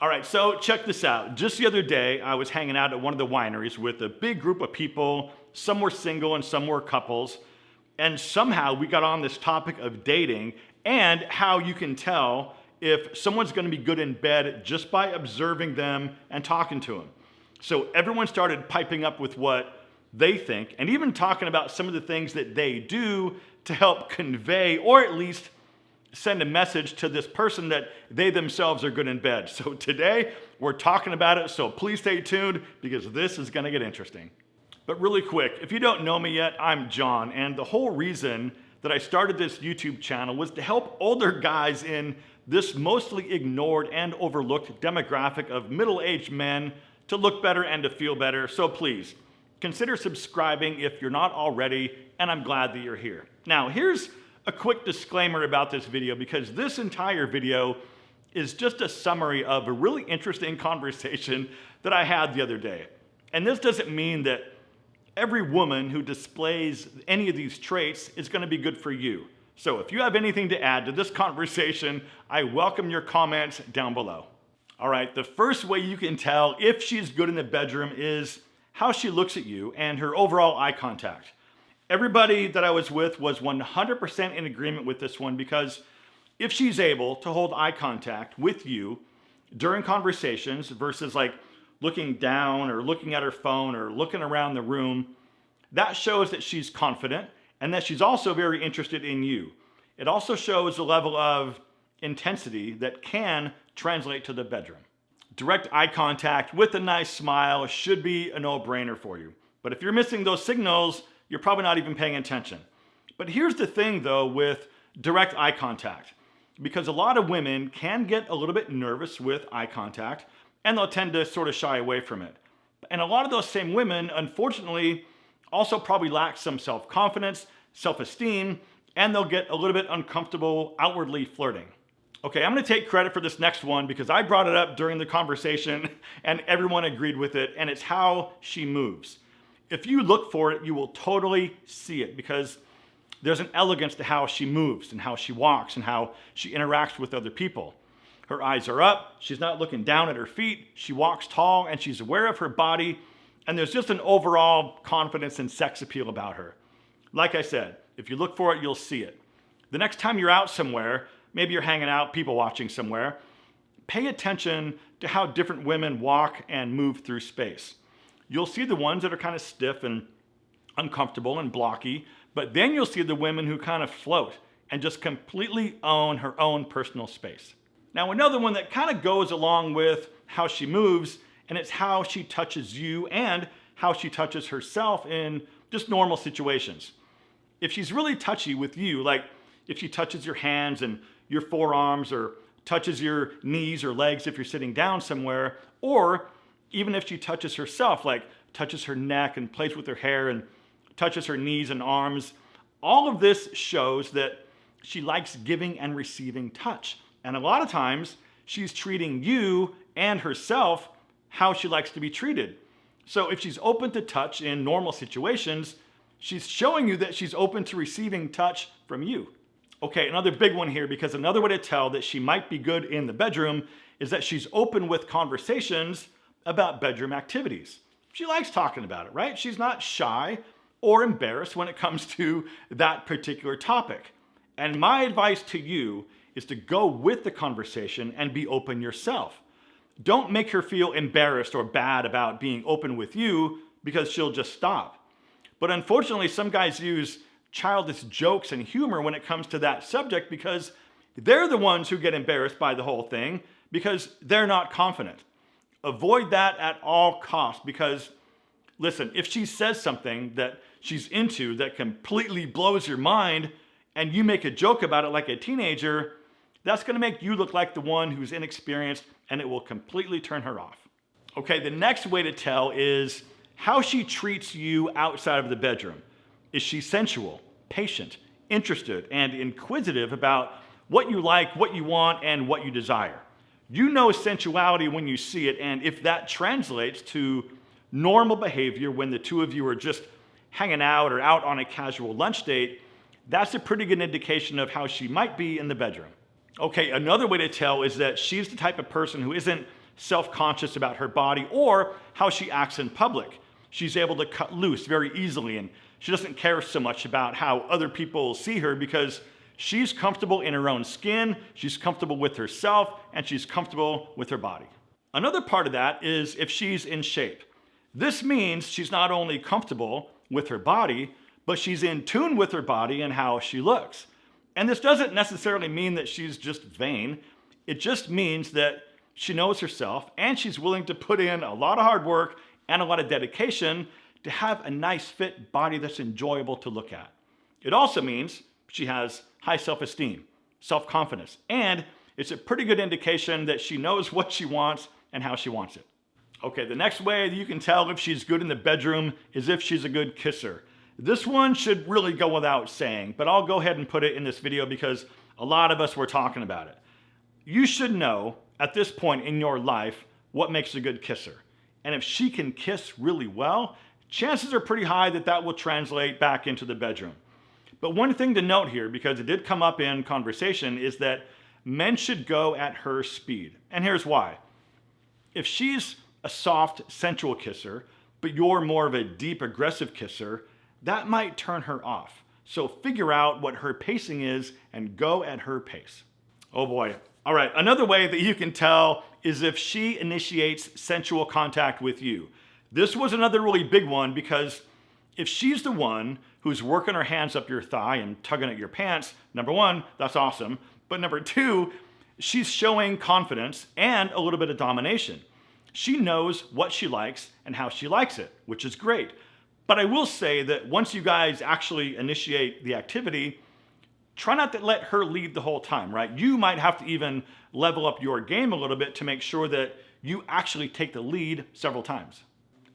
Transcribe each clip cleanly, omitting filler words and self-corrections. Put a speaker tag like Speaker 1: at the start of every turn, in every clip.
Speaker 1: All right, so check this out. Just the other day, I was hanging out at one of the wineries with a big group of people. Some were single and some were couples. And somehow we got on this topic of dating and how you can tell if someone's gonna be good in bed just by observing them and talking to them. So everyone started piping up with what they think and even talking about some of the things that they do to help convey or at least send a message to this person that they themselves are good in bed. So today we're talking about it, so please stay tuned because this is gonna get interesting. But really quick, if you don't know me yet, I'm John, and the whole reason that I started this YouTube channel was to help older guys in this mostly ignored and overlooked demographic of middle-aged men to look better and to feel better. So please, consider subscribing if you're not already, and I'm glad that you're here. Now, here's a quick disclaimer about this video because this entire video is just a summary of a really interesting conversation that I had the other day. And this doesn't mean that every woman who displays any of these traits is going to be good for you. So if you have anything to add to this conversation, I welcome your comments down below. All right, the first way you can tell if she's good in the bedroom is how she looks at you and her overall eye contact. Everybody that I was with was 100% in agreement with this one because if she's able to hold eye contact with you during conversations versus like looking down or looking at her phone or looking around the room, that shows that she's confident and that she's also very interested in you. It also shows a level of intensity that can translate to the bedroom. Direct eye contact with a nice smile should be a no-brainer for you. But if you're missing those signals, you're probably not even paying attention. But here's the thing though with direct eye contact, because a lot of women can get a little bit nervous with eye contact and they'll tend to sort of shy away from it. And a lot of those same women, unfortunately, also probably lack some self-confidence, self-esteem, and they'll get a little bit uncomfortable outwardly flirting. Okay, I'm gonna take credit for this next one because I brought it up during the conversation and everyone agreed with it, and it's how she moves. If you look for it, you will totally see it because there's an elegance to how she moves and how she walks and how she interacts with other people. Her eyes are up, she's not looking down at her feet, she walks tall and she's aware of her body, and there's just an overall confidence and sex appeal about her. Like I said, if you look for it, you'll see it. The next time you're out somewhere, maybe you're hanging out, people watching somewhere, pay attention to how different women walk and move through space. You'll see the ones that are kind of stiff and uncomfortable and blocky, but then you'll see the women who kind of float and just completely own her own personal space. Now, another one that kind of goes along with how she moves, and it's how she touches you and how she touches herself in just normal situations. If she's really touchy with you, like if she touches your hands and your forearms or touches your knees or legs if you're sitting down somewhere, or even if she touches herself, like touches her neck and plays with her hair and touches her knees and arms, all of this shows that she likes giving and receiving touch. And a lot of times she's treating you and herself how she likes to be treated. So if she's open to touch in normal situations, she's showing you that she's open to receiving touch from you. Okay, another big one here, because another way to tell that she might be good in the bedroom is that she's open with conversations about bedroom activities. She likes talking about it, right? She's not shy or embarrassed when it comes to that particular topic. And my advice to you is to go with the conversation and be open yourself. Don't make her feel embarrassed or bad about being open with you because she'll just stop. But unfortunately, some guys use childish jokes and humor when it comes to that subject because they're the ones who get embarrassed by the whole thing because they're not confident. Avoid that at all costs because, listen, if she says something that she's into that completely blows your mind and you make a joke about it like a teenager, that's gonna make you look like the one who's inexperienced and it will completely turn her off. Okay, the next way to tell is how she treats you outside of the bedroom. Is she sensual, patient, interested, and inquisitive about what you like, what you want, and what you desire? You know sensuality when you see it, and if that translates to normal behavior when the two of you are just hanging out or out on a casual lunch date, that's a pretty good indication of how she might be in the bedroom. Okay, another way to tell is that she's the type of person who isn't self-conscious about her body or how she acts in public. She's able to cut loose very easily, and she doesn't care so much about how other people see her because she's comfortable in her own skin, she's comfortable with herself, and she's comfortable with her body. Another part of that is if she's in shape. This means she's not only comfortable with her body, but she's in tune with her body and how she looks. And this doesn't necessarily mean that she's just vain. It just means that she knows herself and she's willing to put in a lot of hard work and a lot of dedication to have a nice fit body that's enjoyable to look at. It also means she has high self-esteem, self-confidence, and it's a pretty good indication that she knows what she wants and how she wants it. Okay, the next way that you can tell if she's good in the bedroom is if she's a good kisser. This one should really go without saying, but I'll go ahead and put it in this video because a lot of us were talking about it. You should know at this point in your life what makes a good kisser. And if she can kiss really well, chances are pretty high that that will translate back into the bedroom. But one thing to note here, because it did come up in conversation, is that men should go at her speed. And here's why. If she's a soft, sensual kisser, but you're more of a deep, aggressive kisser, that might turn her off. So figure out what her pacing is and go at her pace. Oh boy. All right, another way that you can tell is if she initiates sensual contact with you. This was another really big one because if she's the one who's working her hands up your thigh and tugging at your pants, number one, that's awesome. But number two, she's showing confidence and a little bit of domination. She knows what she likes and how she likes it, which is great. But I will say that once you guys actually initiate the activity, try not to let her lead the whole time, right? You might have to even level up your game a little bit to make sure that you actually take the lead several times.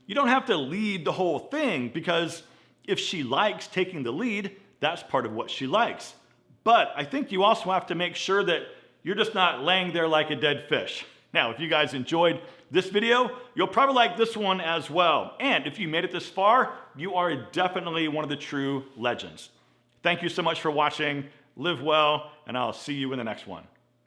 Speaker 1: You don't have to lead the whole thing because if she likes taking the lead, that's part of what she likes. But I think you also have to make sure that you're just not laying there like a dead fish. Now, if you guys enjoyed this video, you'll probably like this one as well. And if you made it this far, you are definitely one of the true legends. Thank you so much for watching. Live well, and I'll see you in the next one.